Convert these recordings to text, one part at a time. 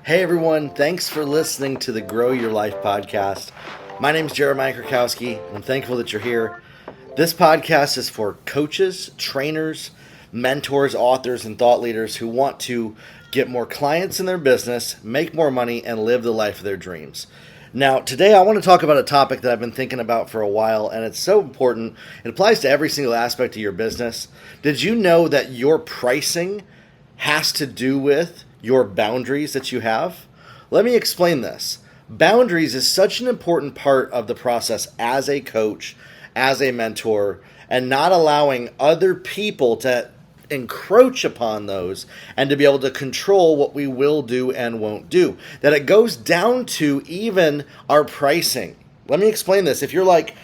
Hey everyone, thanks for listening to the Grow Your Life podcast. My name is Jeremiah Krakowski, and I'm thankful that you're here. This podcast is for coaches, trainers, mentors, authors, and thought leaders who want to get more clients in their business, make more money, and live the life of their dreams. Now, today I want to talk about a topic that I've been thinking about for a while, and it's so important. It applies to every single aspect of your business. Did you know that your pricing has to do with your boundaries that you have? Let me explain this. Boundaries is such an important part of the process as a coach, as a mentor, and not allowing other people to encroach upon those and to be able to control what we will do and won't do. That it goes down to even our pricing. Let me explain this. If you're like,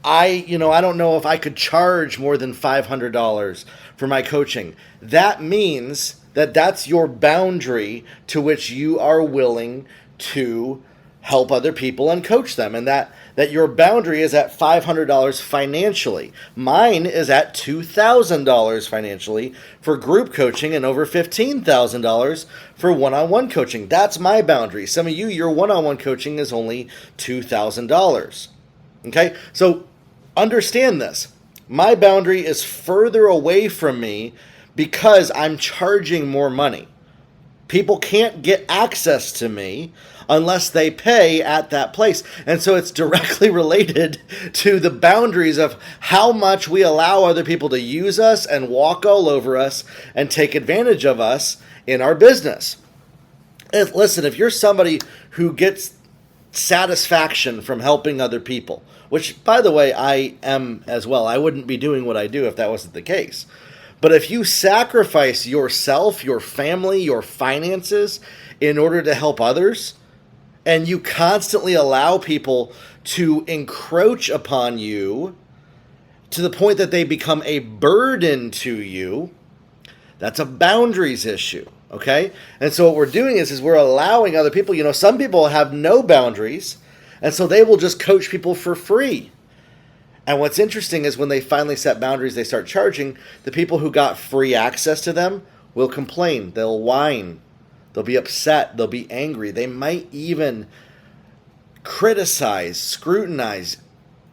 I don't know if I could charge more than $500 for my coaching. That means that that's your boundary to which you are willing to help other people and coach them. And that your boundary is at $500 financially. Mine is at $2,000 financially for group coaching and over $15,000 for one-on-one coaching. That's my boundary. Some of you, your one-on-one coaching is only $2,000. Okay? So understand this. My boundary is further away from me because I'm charging more money. People can't get access to me unless they pay at that place. And so it's directly related to the boundaries of how much we allow other people to use us and walk all over us and take advantage of us in our business. Listen, if you're somebody who gets satisfaction from helping other people, which, by the way, I am as well. I wouldn't be doing what I do if that wasn't the case. But if you sacrifice yourself, your family, your finances in order to help others, and you constantly allow people to encroach upon you to the point that they become a burden to you, that's a boundaries issue, okay? And so what we're doing is we're allowing other people, some people have no boundaries, and so they will just coach people for free. And what's interesting is when they finally set boundaries, they start charging, the people who got free access to them will complain. They'll whine. They'll be upset. They'll be angry. They might even criticize, scrutinize,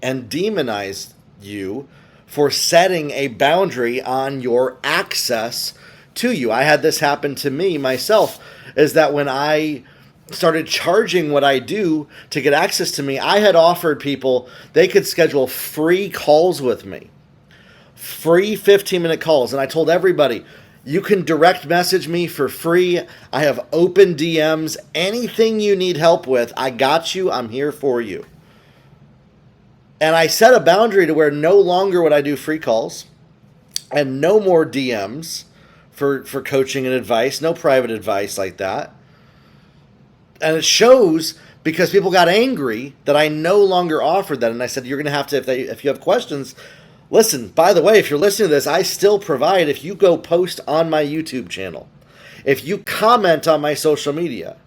and demonize you for setting a boundary on your access to you. I had this happen to me myself, is that when I started charging what I do to get access to me, I had offered people they could schedule free calls with me, free 15-minute calls. And I told everybody, you can direct message me for free. I have open DMs. Anything you need help with, I got you. I'm here for you. And I set a boundary to where no longer would I do free calls and no more DMs for coaching and advice, no private advice like that. And it shows because people got angry that I no longer offered that. And I said, you're going to have to, if you have questions, listen, by the way, if you're listening to this, I still provide, if you go post on my YouTube channel, if you comment on my social media,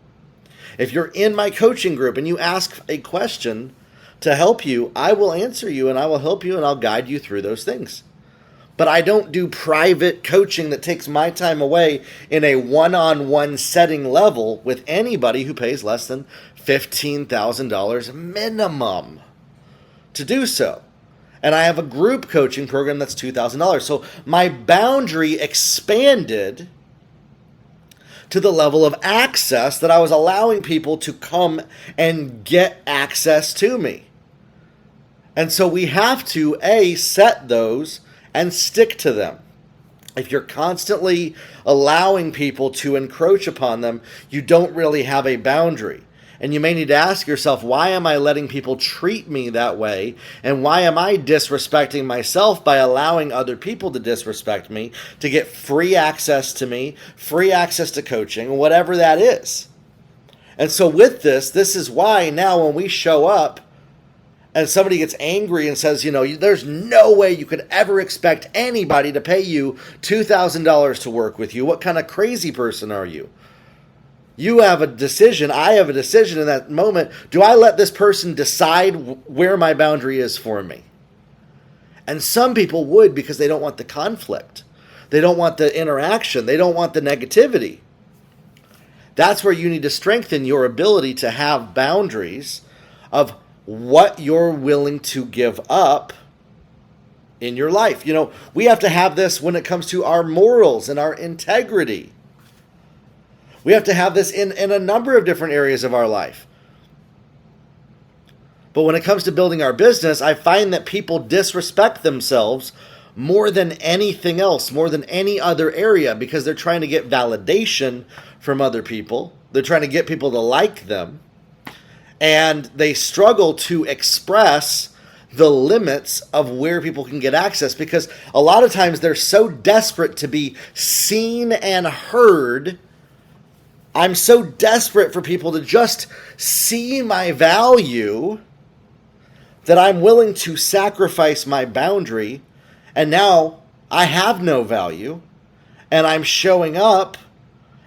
if you're in my coaching group and you ask a question to help you, I will answer you and I will help you and I'll guide you through those things. But I don't do private coaching that takes my time away in a one-on-one setting level with anybody who pays less than $15,000 minimum to do so. And I have a group coaching program that's $2,000. So my boundary expanded to the level of access that I was allowing people to come and get access to me. And so we have to, set those and stick to them. If you're constantly allowing people to encroach upon them, you don't really have a boundary. And you may need to ask yourself, why am I letting people treat me that way? And why am I disrespecting myself by allowing other people to disrespect me to get free access to me, free access to coaching, whatever that is? And so with this is why now when we show up, and somebody gets angry and says, there's no way you could ever expect anybody to pay you $2,000 to work with you. What kind of crazy person are you? You have a decision. I have a decision in that moment. Do I let this person decide where my boundary is for me? And some people would because they don't want the conflict. They don't want the interaction. They don't want the negativity. That's where you need to strengthen your ability to have boundaries of what you're willing to give up in your life. We have to have this when it comes to our morals and our integrity. We have to have this in a number of different areas of our life. But when it comes to building our business, I find that people disrespect themselves more than anything else, more than any other area, because they're trying to get validation from other people. They're trying to get people to like them. And they struggle to express the limits of where people can get access, because a lot of times they're so desperate to be seen and heard. I'm so desperate for people to just see my value that I'm willing to sacrifice my boundary, and now I have no value, and I'm showing up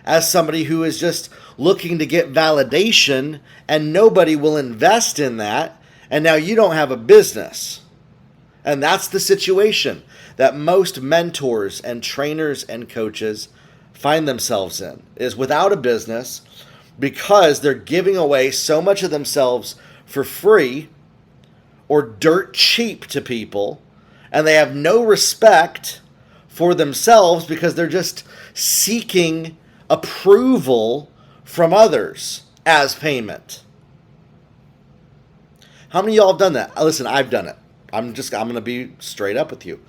as somebody who is just looking to get validation, and nobody will invest in that, and now you don't have a business. And that's the situation that most mentors and trainers and coaches find themselves in, is without a business, because they're giving away so much of themselves for free or dirt cheap to people, and they have no respect for themselves because they're just seeking approval from others as payment. How many of y'all have done that? Listen, I've done it. I'm going to be straight up with you.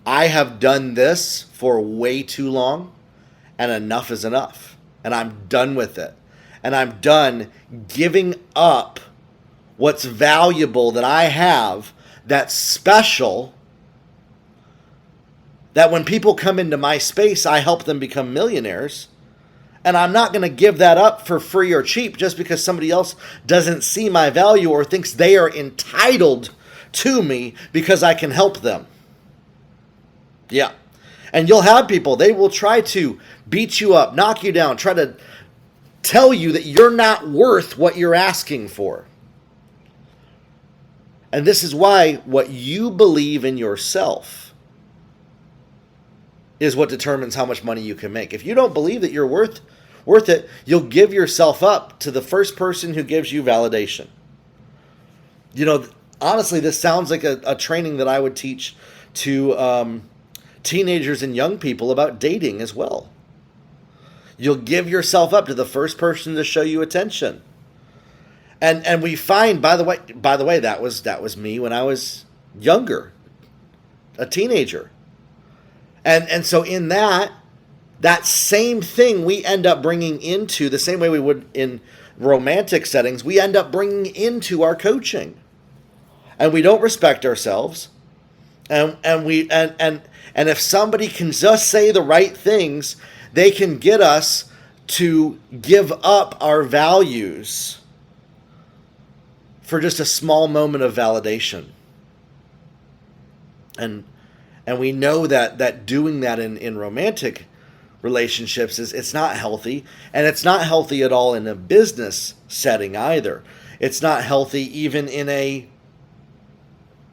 I have done this for way too long, and enough is enough. And I'm done with it. And I'm done giving up what's valuable that I have, that's special, that when people come into my space, I help them become millionaires. And I'm not going to give that up for free or cheap just because somebody else doesn't see my value or thinks they are entitled to me because I can help them. Yeah. And you'll have people, they will try to beat you up, knock you down, try to tell you that you're not worth what you're asking for. And this is why what you believe in yourself is what determines how much money you can make. If you don't believe that you're worth it, you'll give yourself up to the first person who gives you validation. Honestly, this sounds like a training that I would teach to teenagers and young people about dating as well. You'll give yourself up to the first person to show you attention. And we find, by the way, that was me when I was younger, a teenager. And so in that same thing we end up bringing into, the same way we would in romantic settings, we end up bringing into our coaching. And we don't respect ourselves. And if somebody can just say the right things, they can get us to give up our values for just a small moment of validation. And we know that doing that in romantic relationships it's not healthy, and it's not healthy at all in a business setting either. It's not healthy even in a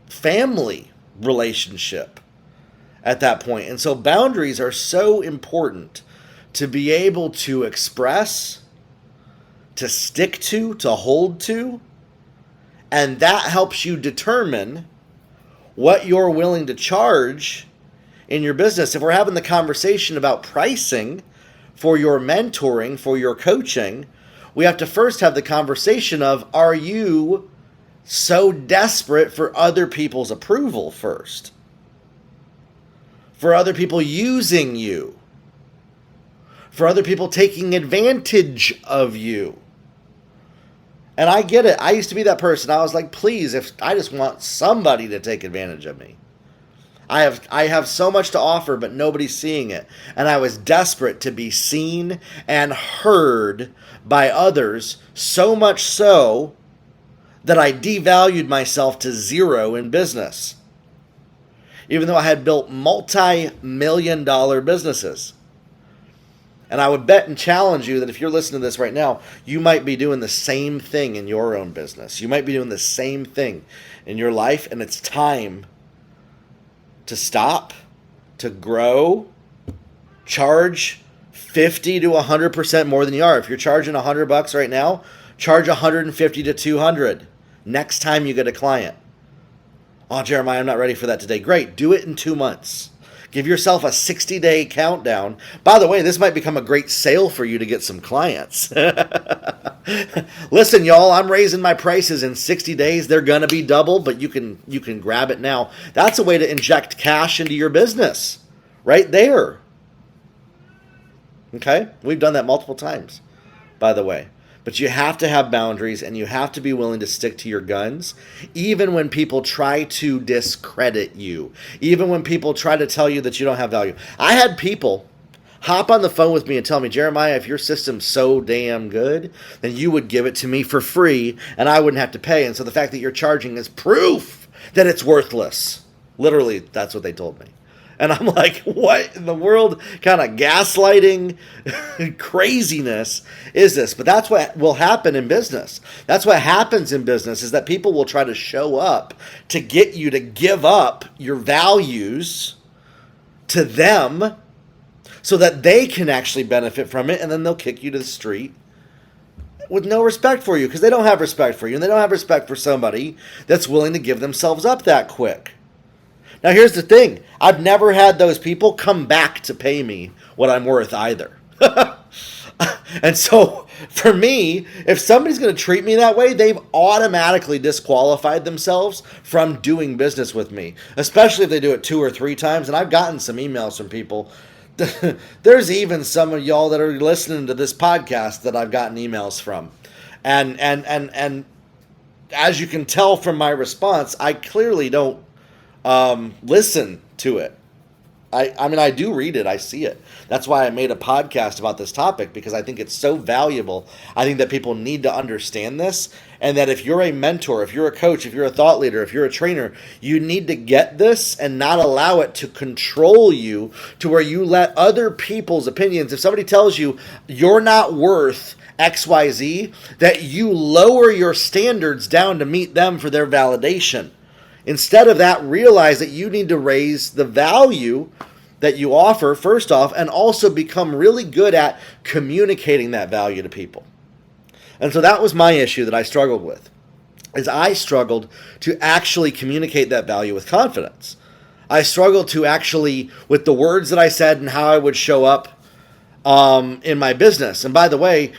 family relationship at that point. And so boundaries are so important to be able to express, to stick to hold to, and that helps you determine what you're willing to charge in your business. If we're having the conversation about pricing for your mentoring, for your coaching, we have to first have the conversation of, are you so desperate for other people's approval first? For other people using you? For other people taking advantage of you? And I get it. I used to be that person. I was like, please, if I just want somebody to take advantage of me. I have so much to offer, but nobody's seeing it. And I was desperate to be seen and heard by others, so much so that I devalued myself to zero in business. Even though I had built multi-million-dollar businesses. And I would bet and challenge you that if you're listening to this right now, you might be doing the same thing in your own business. You might be doing the same thing in your life, and it's time to stop, to grow, charge 50 to 100% more than you are. If you're charging $100 right now, charge 150 to 200 next time you get a client. Oh, Jeremiah, I'm not ready for that today. Great. Do it in 2 months. Give yourself a 60-day countdown. By the way, this might become a great sale for you to get some clients. Listen, y'all, I'm raising my prices in 60 days. They're going to be double, but you can grab it now. That's a way to inject cash into your business right there. Okay? We've done that multiple times, by the way. But you have to have boundaries, and you have to be willing to stick to your guns, even when people try to discredit you, even when people try to tell you that you don't have value. I had people hop on the phone with me and tell me, Jeremiah, if your system's so damn good, then you would give it to me for free, and I wouldn't have to pay. And so the fact that you're charging is proof that it's worthless. Literally, that's what they told me. And I'm like, what in the world kind of gaslighting craziness is this? But that's what will happen in business. That's what happens in business, is that people will try to show up to get you to give up your values to them so that they can actually benefit from it, and then they'll kick you to the street with no respect for you, because they don't have respect for you, and they don't have respect for somebody that's willing to give themselves up that quick. Now, here's the thing. I've never had those people come back to pay me what I'm worth either. And so, for me, if somebody's going to treat me that way, they've automatically disqualified themselves from doing business with me, especially if they do it 2 or 3 times. And I've gotten some emails from people. There's even some of y'all that are listening to this podcast that I've gotten emails from. And as you can tell from my response, I clearly don't listen to it. I mean, I do read it. I see it. That's why I made a podcast about this topic, because I think it's so valuable. I think that people need to understand this, and that if you're a mentor, if you're a coach, if you're a thought leader, if you're a trainer, you need to get this and not allow it to control you to where you let other people's opinions, if somebody tells you you're not worth XYZ, that you lower your standards down to meet them for their validation. Instead of that, realize that you need to raise the value that you offer, first off, and also become really good at communicating that value to people. And so that was my issue that I struggled with, is I struggled to actually communicate that value with confidence. I struggled to actually, with the words that I said and how I would show up in my business. And by the way,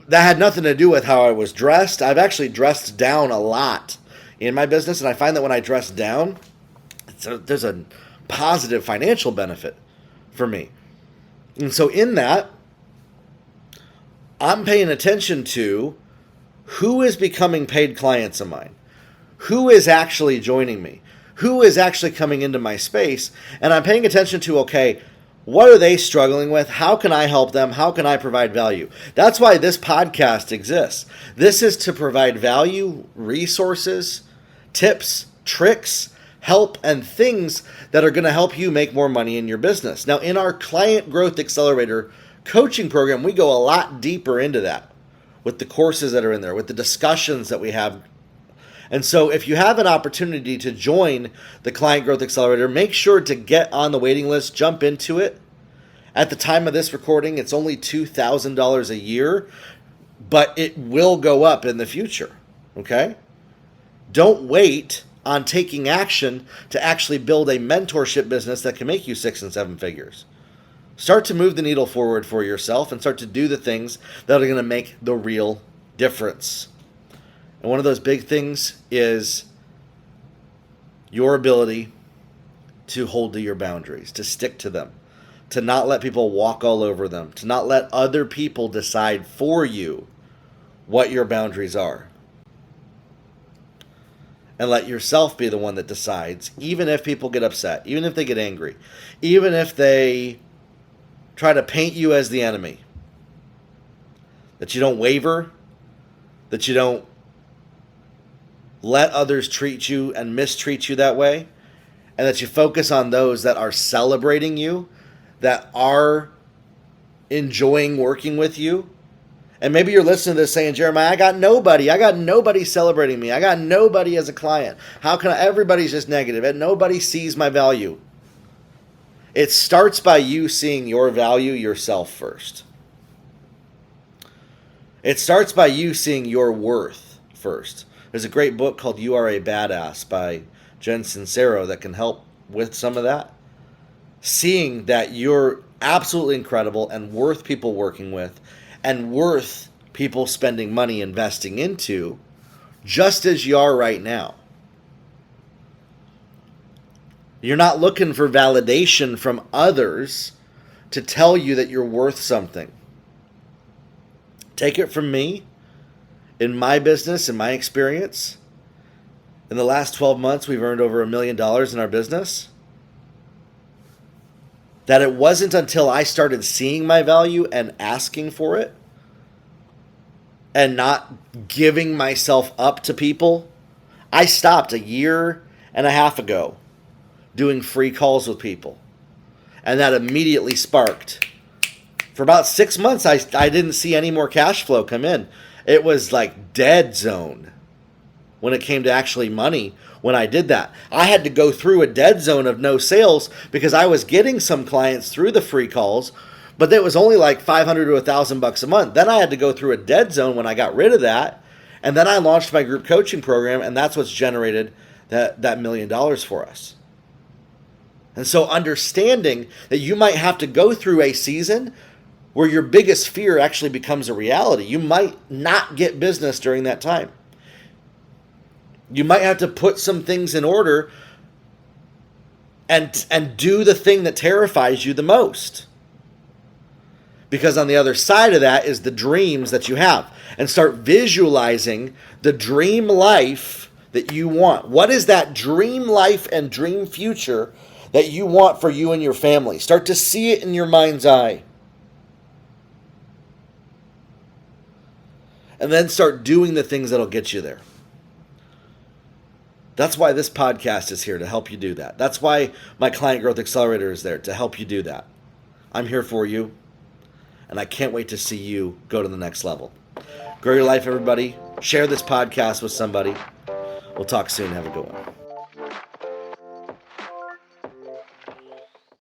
that had nothing to do with how I was dressed. I've actually dressed down a lot in my business, and I find that when I dress down, there's a positive financial benefit for me. And so in that, I'm paying attention to who is becoming paid clients of mine, who is actually joining me, who is actually coming into my space, and I'm paying attention to, okay, what are they struggling with? How can I help them? How can I provide value? That's why this podcast exists. This is to provide value, resources, tips, tricks, help, and things that are going to help you make more money in your business. Now, in our Client Growth Accelerator coaching program, we go a lot deeper into that with the courses that are in there, with the discussions that we have. And so if you have an opportunity to join the Client Growth Accelerator, make sure to get on the waiting list, jump into it. At the time of this recording, it's only $2,000 a year, but it will go up in the future, okay? Don't wait on taking action to actually build a mentorship business that can make you 6 and 7 figures. Start to move the needle forward for yourself and start to do the things that are going to make the real difference. And one of those big things is your ability to hold to your boundaries, to stick to them, to not let people walk all over them, to not let other people decide for you what your boundaries are. And let yourself be the one that decides, even if people get upset, even if they get angry, even if they try to paint you as the enemy, that you don't waver, that you don't let others treat you and mistreat you that way, and that you focus on those that are celebrating you, that are enjoying working with you. And maybe you're listening to this saying, Jeremiah, I got nobody celebrating me. I got nobody as a client. How can everybody's just negative and nobody sees my value. It starts by you seeing your value yourself first. It starts by you seeing your worth first. There's a great book called You Are a Badass by Jen Sincero that can help with some of that. Seeing that you're absolutely incredible and worth people working with and worth people spending money investing into, just as you are right now. You're not looking for validation from others to tell you that you're worth something. Take it from me. In my business, in my experience, in the last 12 months, we've earned over $1 million in our business. That it wasn't until I started seeing my value and asking for it and not giving myself up to people. I stopped a year and a half ago doing free calls with people. And that immediately sparked. For about 6 months, I didn't see any more cash flow come in. It was like dead zone when it came to actually money when I did that. I had to go through a dead zone of no sales because I was getting some clients through the free calls, but it was only like $500 to $1,000 a month. Then I had to go through a dead zone when I got rid of that. And then I launched my group coaching program, and that's what's generated that $1 million for us. And so understanding that you might have to go through a season where your biggest fear actually becomes a reality. You might not get business during that time. You might have to put some things in order and do the thing that terrifies you the most. Because on the other side of that is the dreams that you have. And start visualizing the dream life that you want. What is that dream life and dream future that you want for you and your family? Start to see it in your mind's eye. And then start doing the things that'll get you there. That's why this podcast is here, to help you do that. That's why my Client Growth Accelerator is there, to help you do that. I'm here for you, and I can't wait to see you go to the next level. Grow your life, everybody. Share this podcast with somebody. We'll talk soon. Have a good one.